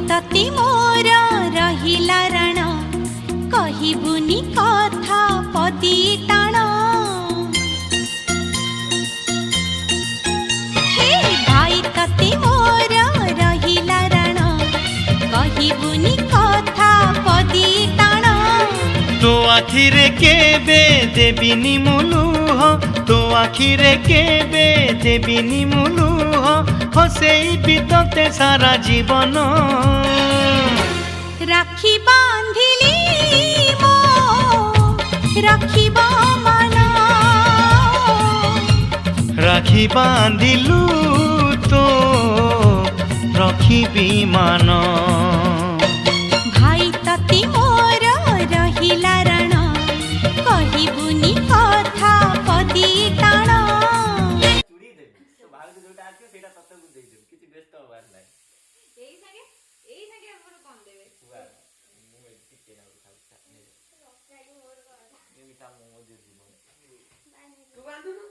तते मोर रहिला रण कहिबुनी कथा पदी टाण हे भाई तते मोर रहिला रण कहिबुनी कथा पदी टाण तो आखिरे केबे देबिनी मुलुह तो आखिरे केबे देबिनी मुलुह हसेई बितते सारा जीवन राखी बांधिली मो रखिबा मन राखी बांधिलु तो रखिबी मान भाई तते मोर रहिला रण कहिबुनी कथा पदी टाण तू बांधुनु